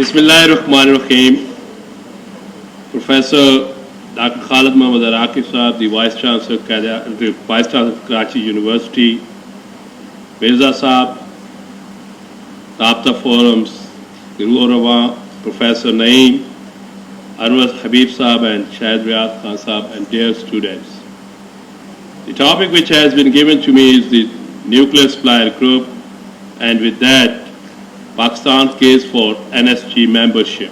Bismillahirrahmanirrahim. Professor Dr. Khalid Muhammad Araqi Sahab, the Vice Chancellor of Karachi University, Mirza Sahab, Rabta Forums, Guru Rawa, Professor Naeem, Anwar Habib Sahab and Shahid Riyad Khan Sahab, and dear students. The topic which has been given to me is the nuclear supplier group, and with that, Pakistan's case for NSG membership.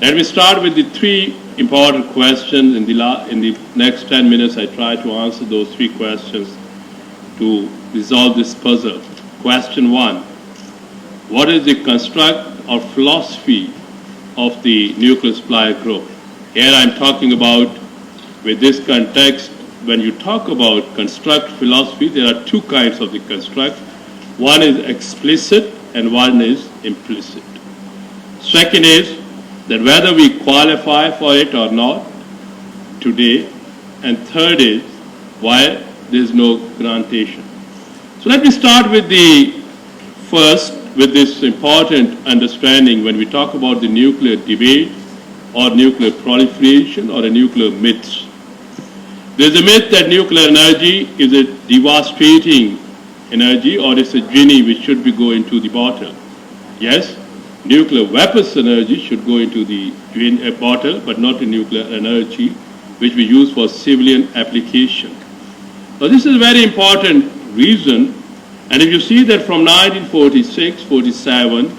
Let me start with the three important questions. In the next 10 minutes, I try to answer those three questions to resolve this puzzle. Question one, what is the construct or philosophy of the nuclear supplier group? Here I'm talking about, with this context, when you talk about construct philosophy, there are two kinds of the construct. One is explicit and one is implicit. Second is that whether we qualify for it or not today. And third is why there is no grantation. So let me start with the first, with this important understanding when we talk about the nuclear debate or nuclear proliferation or a nuclear myth. There's a myth that nuclear energy is a devastating energy or it's a genie which should be going to the bottle. Yes, nuclear weapons energy should go into the bottle, but not the nuclear energy which we use for civilian application. So this is a very important reason, and if you see that from 1946-47,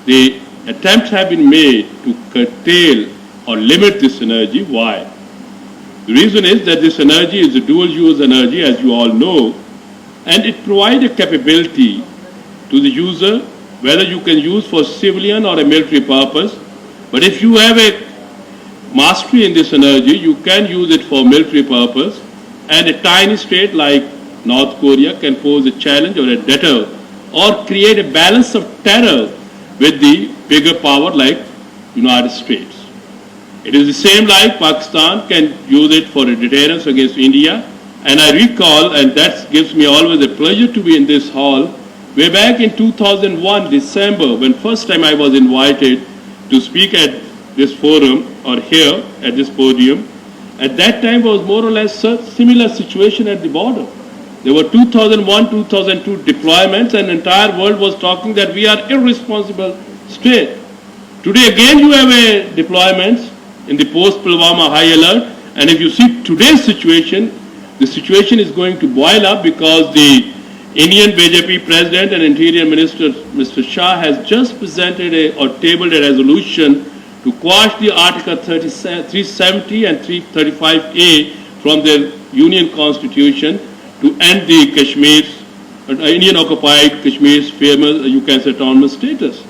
the attempts have been made to curtail or limit this energy. Why? The reason is that this energy is a dual-use energy, as you all know, and it provides a capability to the user, whether you can use for civilian or a military purpose. But if you have a mastery in this energy, you can use it for military purpose. And a tiny state like North Korea can pose a challenge or a deter or create a balance of terror with the bigger power like United States. It is the same like Pakistan can use it for a deterrence against India. And I recall, and that gives me always a pleasure to be in this hall, way back in 2001, December, when first time I was invited to speak at this forum or here at this podium. At that time was more or less a similar situation at the border. There were 2001, 2002 deployments, and the entire world was talking that we are irresponsible state. Today again you have a deployments in the post-Pulwama high alert, and if you see today's situation, the situation is going to boil up because the Indian BJP President and Interior Minister, Mr. Shah, has just presented or tabled a resolution to quash the Article 370 and 335A from the Union Constitution to end the Indian-occupied Kashmir's famous, you can say, autonomous status.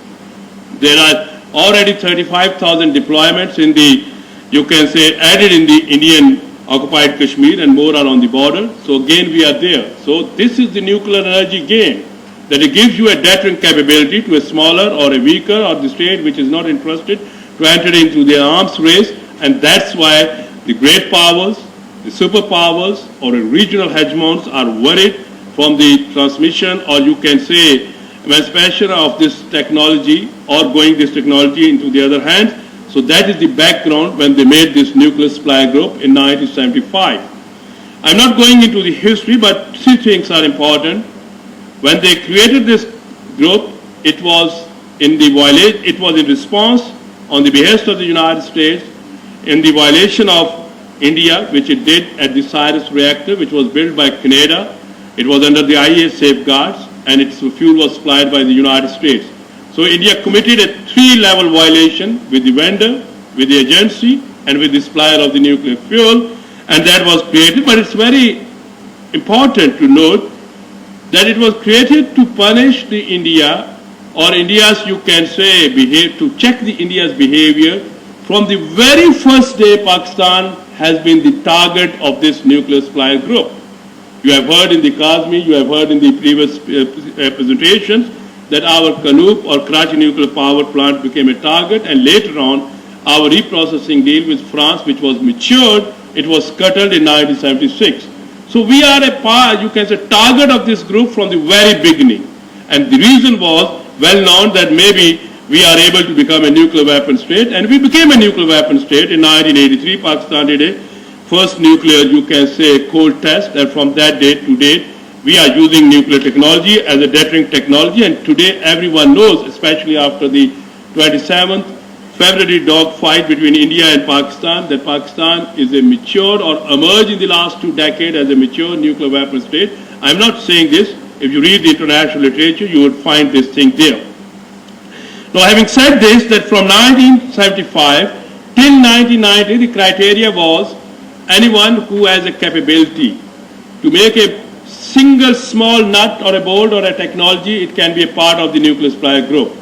There are already 35,000 deployments in the, you can say, added in the Indian occupied Kashmir, and more are on the border. So again we are there. So this is the nuclear energy game, that it gives you a deterrent capability to a smaller or a weaker or the state which is not interested to enter into the arms race, and that's why the great powers, the superpowers or the regional hegemons are worried from the transmission or you can say emancipation of this technology or going this technology into the other hand. So that is the background when they made this nuclear supply group in 1975. I'm not going into the history, but three things are important. When they created this group, it was in response on the behest of the United States in the violation of India, which it did at the Cyrus reactor, which was built by Canada. It was under the IAEA safeguards, and its fuel was supplied by the United States. So India committed a three-level violation with the vendor, with the agency, and with the supplier of the nuclear fuel, and that was created. But it's very important to note that it was created to punish the India, or India's, you can say, to check the India's behavior. From the very first day, Pakistan has been the target of this nuclear supplier group. You have heard in the Kazmi, you have heard in the previous presentations, that our Kanoop or Karachi nuclear power plant became a target, and later on our reprocessing deal with France, which was matured, it was scuttled in 1976. So we are you can say, target of this group from the very beginning. And the reason was well known that maybe we are able to become a nuclear weapon state. And we became a nuclear weapon state in 1983. Pakistan did a first nuclear, you can say, cold test. And from that date to date, we are using nuclear technology as a deterrent technology. And today, everyone knows, especially after the 27th February dogfight between India and Pakistan, that Pakistan is a mature or emerged in the last 2 decades as a mature nuclear weapon state. I'm not saying this. If you read the international literature, you would find this thing there. Now, having said this, that from 1975 till 1990, the criteria was anyone who has a capability to make a single small nut or a bolt or a technology, it can be a part of the nuclear supplier group.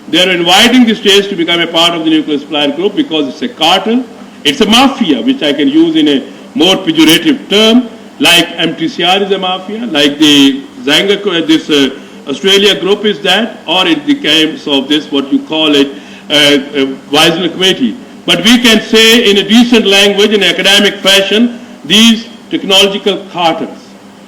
They are inviting the states to become a part of the nuclear supplier group because it's a cartel, it's a mafia, which I can use in a more pejorative term, like MTCR is a mafia, like the Zanga, this Australia group is that, or in the case of this, what you call it, Weisel Committee. But we can say in a decent language, in academic fashion, these technological cartels.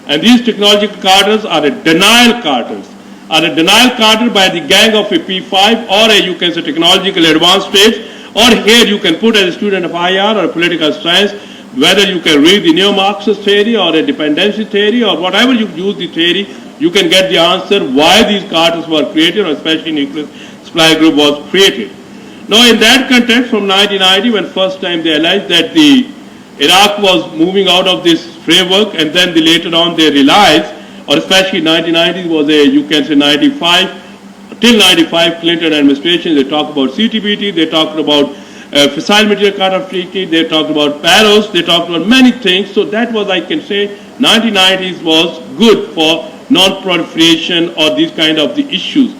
And these technological cartels are a denial cartels. Are a denial cartel by the gang of a P5 or a, you can say, technological advanced stage, or here you can put as a student of IR or political science, whether you can read the neo-Marxist theory or a dependency theory or whatever you use the theory, you can get the answer why these cartels were created, or especially nuclear supply group was created. Now in that context, from 1990, when first time they alleged that the Iraq was moving out of this framework, and then later on they realized, or especially 1990 was a, you can say 95, till 95 Clinton administration, they talked about CTBT, they talked about fissile material cartel treaty, they talked about PAROS, they talked about many things. So that was, I can say, 1990s was good for non-proliferation or these kind of the issues.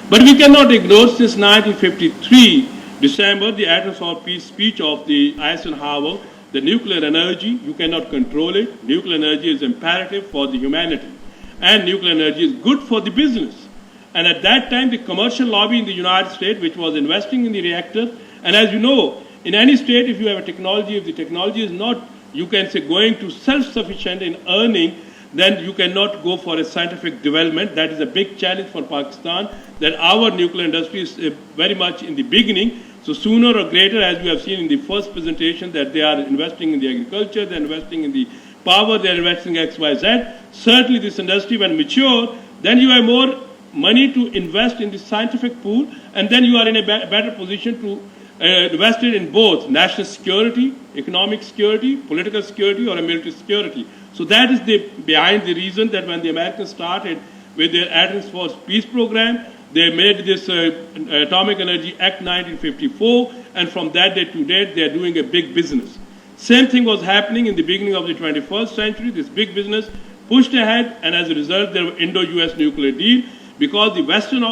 But we cannot ignore since 1953, December, the Atoms for Peace speech of the Eisenhower, the nuclear energy, you cannot control it. Nuclear energy is imperative for the humanity. And nuclear energy is good for the business. And at that time, the commercial lobby in the United States, which was investing in the reactor, and as you know, in any state, if you have a technology, if the technology is not, you can say, going to self-sufficient in earning, then you cannot go for a scientific development. That is a big challenge for Pakistan, that our nuclear industry is very much in the beginning. So sooner or greater, as you have seen in the first presentation, that they are investing in the agriculture, they're investing in the power, they're investing in XYZ. Certainly this industry, when mature, then you have more money to invest in the scientific pool, and then you are in a better position to invest it in both national security, economic security, political security, or a military security. So that is behind the reason that when the Americans started with their Atoms for Peace program, they made this Atomic Energy Act 1954, and from that day to date, they are doing a big business. Same thing was happening in the beginning of the 21st century. This big business pushed ahead, and as a result, there was Indo-US nuclear deal, because the Western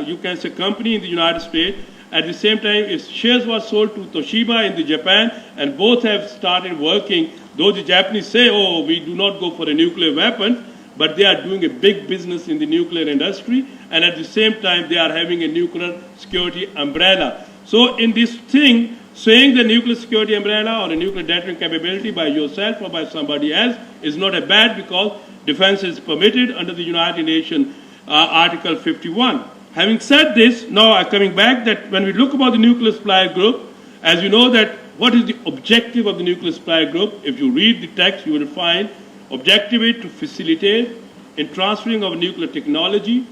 you can say, company in the United States, at the same time, its shares were sold to Toshiba in the Japan, and both have started working. Though the Japanese say, oh, we do not go for a nuclear weapon, but they are doing a big business in the nuclear industry, and at the same time, they are having a nuclear security umbrella. So in this thing, saying the nuclear security umbrella or a nuclear deterrent capability by yourself or by somebody else is not a bad, because defense is permitted under the United Nations Article 51. Having said this, now coming back, that when we look about the nuclear supplier group, as you know that what is the objective of the nuclear supplier group? If you read the text, you will find objective is to facilitate in transferring of nuclear technology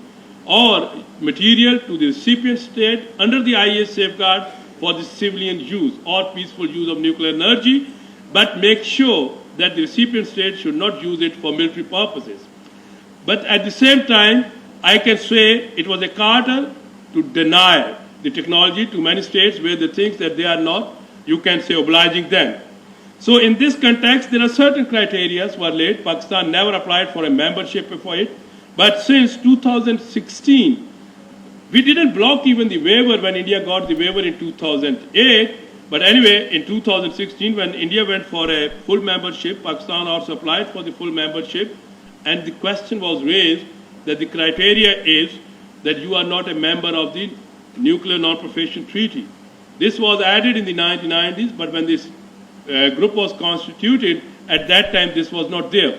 or material to the recipient state under the IAEA safeguard for the civilian use or peaceful use of nuclear energy, but make sure that the recipient state should not use it for military purposes. But at the same time, I can say it was a cartel to deny the technology to many states where they think that they are not, you can say, obliging them. So in this context, there are certain criteria were laid. Pakistan never applied for a membership for it. But since 2016, we didn't block even the waiver when India got the waiver in 2008. But anyway, in 2016, when India went for a full membership, Pakistan also applied for the full membership. And the question was raised that the criteria is that you are not a member of the Nuclear Non-Proliferation Treaty. This was added in the 1990s, but when this group was constituted, at that time this was not there.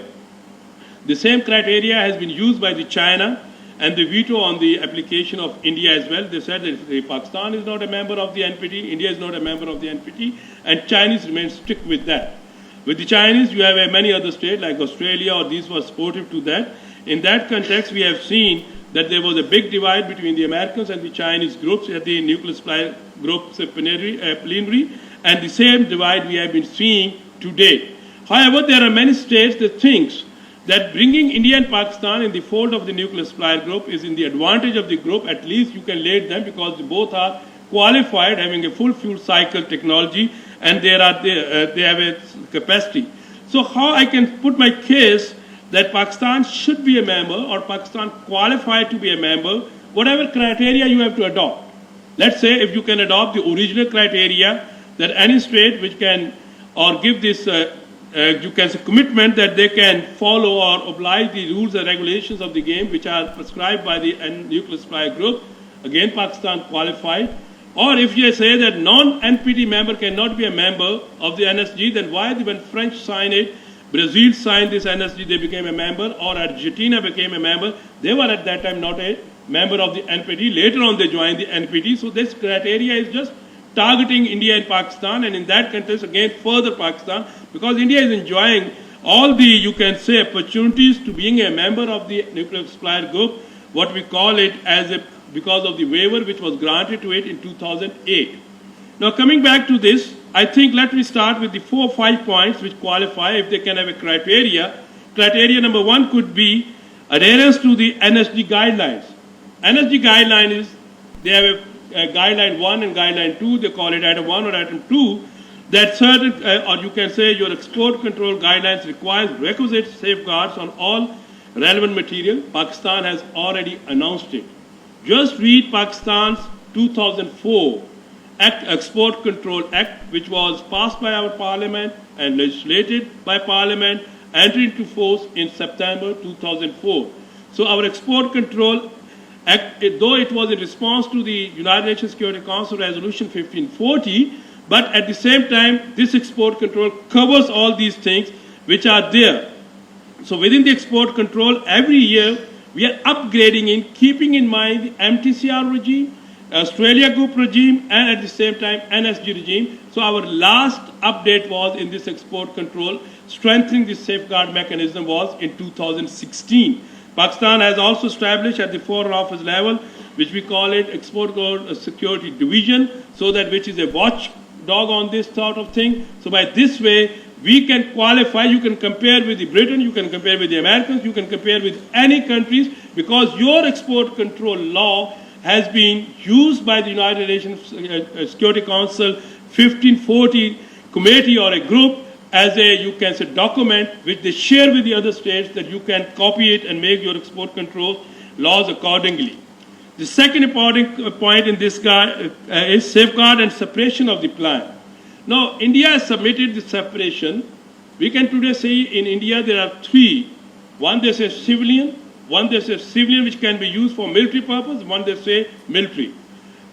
The same criteria has been used by the China, and the veto on the application of India as well. They said that Pakistan is not a member of the NPT, India is not a member of the NPT, and Chinese remain strict with that. With the Chinese, you have many other states like Australia, or these were supportive to that. In that context, we have seen that there was a big divide between the Americans and the Chinese groups at the nuclear supply groups plenary, and the same divide we have been seeing today. However, there are many states that think that bringing India and Pakistan in the fold of the nuclear supplier group is in the advantage of the group. At least you can lead them because both are qualified, having a full fuel cycle technology, and they have a capacity. So how I can put my case that Pakistan should be a member, or Pakistan qualified to be a member, whatever criteria you have to adopt. Let's say if you can adopt the original criteria that any state which can, or give this you can say commitment that they can follow or oblige the rules and regulations of the game which are prescribed by the nuclear supply group, again Pakistan qualified. Or if you say that non-NPT member cannot be a member of the NSG, then why when French signed it, Brazil signed this NSG, they became a member, or Argentina became a member, they were at that time not a member of the NPT, later on they joined the NPT. So this criteria is just targeting India and Pakistan, and in that context again further Pakistan, because India is enjoying all the, you can say, opportunities to being a member of the nuclear supplier group, what we call it as a, because of the waiver which was granted to it in 2008. Now coming back to this, I think let me start with the 4 or 5 points which qualify if they can have a criteria. Criteria number 1 could be adherence to the NSG guidelines. NSG guideline is, they have a guideline 1 and guideline 2, they call it item 1 or item 2, that certain, or you can say your export control guidelines requires requisite safeguards on all relevant material. Pakistan has already announced it. Just read Pakistan's 2004 Export Control Act, which was passed by our parliament and legislated by parliament, entered into force in September 2004. So our Export Control Act, though it was in response to the United Nations Security Council Resolution 1540, but at the same time, this export control covers all these things which are there. So within the export control, every year we are upgrading in keeping in mind the MTCR regime, Australia Group regime, and at the same time NSG regime. So our last update was in this export control, strengthening the safeguard mechanism was in 2016. Pakistan has also established at the Foreign Office level, which we call it Export Control Security Division, so that which is a watchdog on this sort of thing. So by this way, we can qualify, you can compare with the Britain, you can compare with the Americans, you can compare with any countries, because your export control law has been used by the United Nations Security Council 1540 committee or a group as a, you can say, document which they share with the other states that you can copy it and make your export control laws accordingly. The second important point in this guide is safeguard and separation of the plant. Now, India has submitted the separation. We can today say in India there are 3. One they say civilian, one they say civilian which can be used for military purpose, one they say military.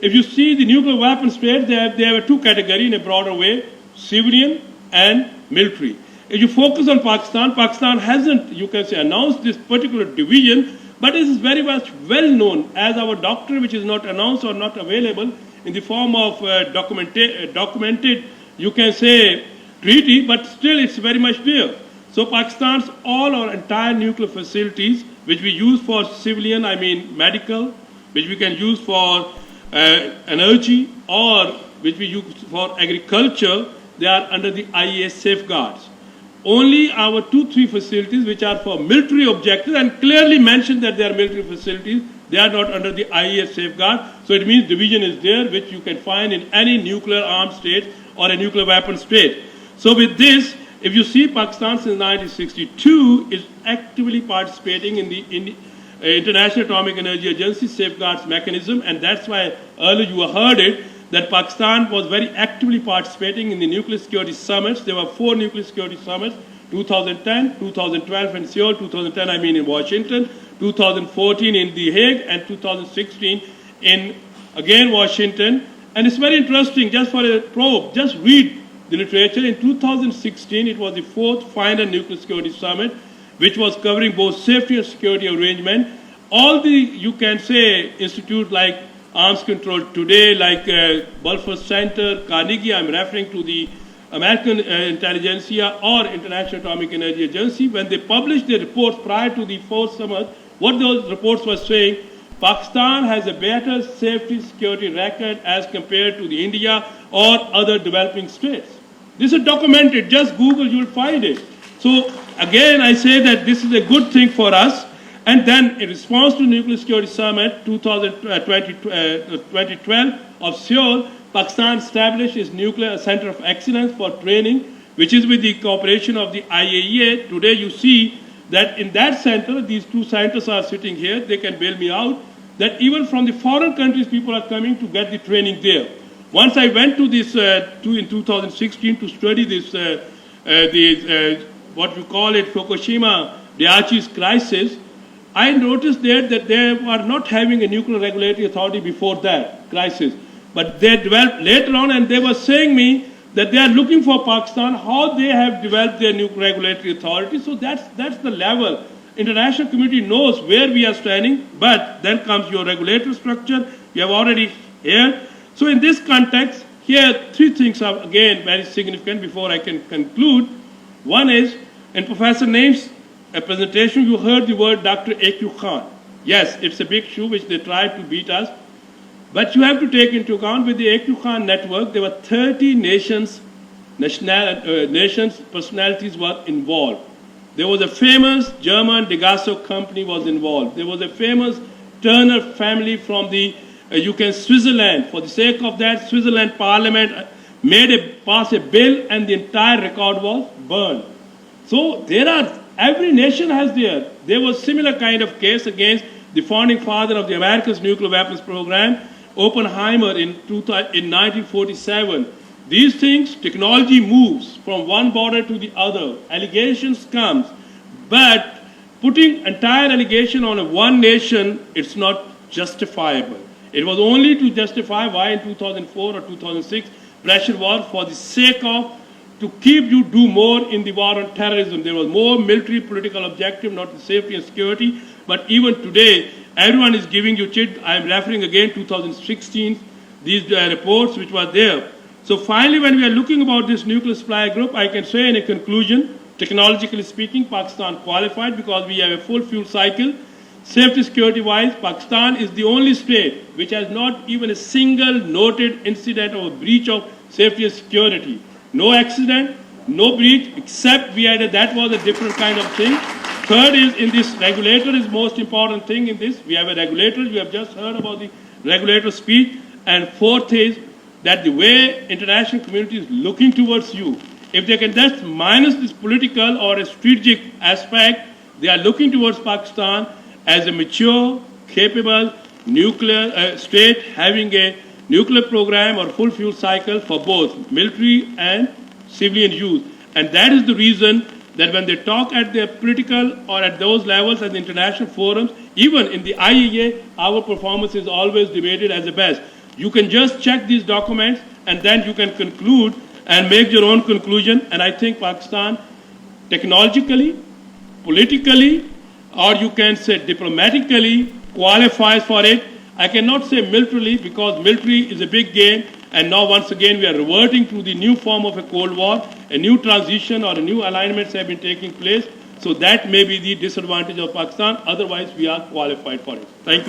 If you see the nuclear weapon states, they have 2 categories in a broader way, civilian and military. If you focus on Pakistan, Pakistan hasn't, you can say, announced this particular division, but it is very much well known as our doctrine, which is not announced or not available in the form of documented, you can say, treaty, but still it's very much there. So Pakistan's all our entire nuclear facilities, which we use for civilian, I mean medical, which we can use for energy, or which we use for agriculture, they are under the IAS safeguards. Only our 2-3 facilities which are for military objectives, and clearly mentioned that they are military facilities, they are not under the IAS safeguard. So it means division is there, which you can find in any nuclear armed state or a nuclear weapon state. So with this, if you see Pakistan since 1962 is actively participating in the International Atomic Energy Agency safeguards mechanism, and that's why earlier you heard it, that Pakistan was very actively participating in the nuclear security summits. There were 4 nuclear security summits, 2010, 2012 in Seoul, 2010 I mean in Washington, 2014 in The Hague, and 2016 in, again, Washington. And it's very interesting, just for a probe, just read the literature. In 2016, it was the 4th final nuclear security summit, which was covering both safety and security arrangement. all the, you can say, institutes like Arms Control Today, like Balfour Center, Carnegie, I'm referring to the American Intelligentsia or International Atomic Energy Agency, when they published their reports prior to the fourth summit, what those reports were saying, Pakistan has a better safety security record as compared to the India or other developing states. This is documented, just Google, you'll find it. So again, I say that this is a good thing for us. And then in response to Nuclear Security Summit 2012 of Seoul, Pakistan established its Nuclear Center of Excellence for Training, which is with the cooperation of the IAEA. Today you see that in that center, these two scientists are sitting here, they can bail me out, that even from the foreign countries, people are coming to get the training there. Once I went to this, in 2016 to study this, what we call it, Fukushima Daiichi's crisis, I noticed there that they were not having a nuclear regulatory authority before that crisis. But they developed later on, and they were saying me that they are looking for Pakistan, how they have developed their nuclear regulatory authority. So that's the level. International community knows where we are standing, but then comes your regulatory structure. You have already here. So in this context, here three things are again very significant before I can conclude. One is, in Professor Naim's presentation, you heard the word Dr. A.Q. Khan. Yes, it's a big shoe which they tried to beat us. But you have to take into account with the A.Q. Khan network, there were 30 nations, personalities were involved. There was a famous German Degasso company was involved. There was a famous Turner family from the, Switzerland. For the sake of that, Switzerland parliament passed a bill and the entire record was burned. So every nation has there was similar kind of case against the founding father of the America's nuclear weapons program, Oppenheimer in 1947. These things, technology moves from one border to the other. Allegations comes, but putting entire allegation on one nation, it's not justifiable. It was only to justify why in 2004 or 2006 pressure was for the sake of to keep you do more in the war on terrorism. There was more military political objective, not the safety and security. But even today, everyone is giving you chit. I'm referring again 2016, these reports which were there. So finally, when we are looking about this nuclear supply group, I can say in a conclusion, technologically speaking, Pakistan qualified because we have a full fuel cycle. Safety security-wise, Pakistan is the only state which has not even a single noted incident of a breach of safety and security. No accident, no breach, except that was a different kind of thing. Third is in this regulator is most important thing in this. We have a regulator, you have just heard about the regulator speech. And fourth is that the way international community is looking towards you, if they can just minus this political or a strategic aspect, they are looking towards Pakistan as a mature, capable nuclear state having a nuclear program or full fuel cycle for both military and civilian use. And that is the reason that when they talk at the political or at those levels at the international forums, even in the IAEA, our performance is always debated as the best. You can just check these documents and then you can conclude and make your own conclusion. And I think Pakistan technologically, politically, or you can say diplomatically qualifies for it. I cannot say militarily because military is a big game, and now once again we are reverting to the new form of a Cold War. A new transition or a new alignments have been taking place. So that may be the disadvantage of Pakistan. Otherwise, we are qualified for it. Thank you.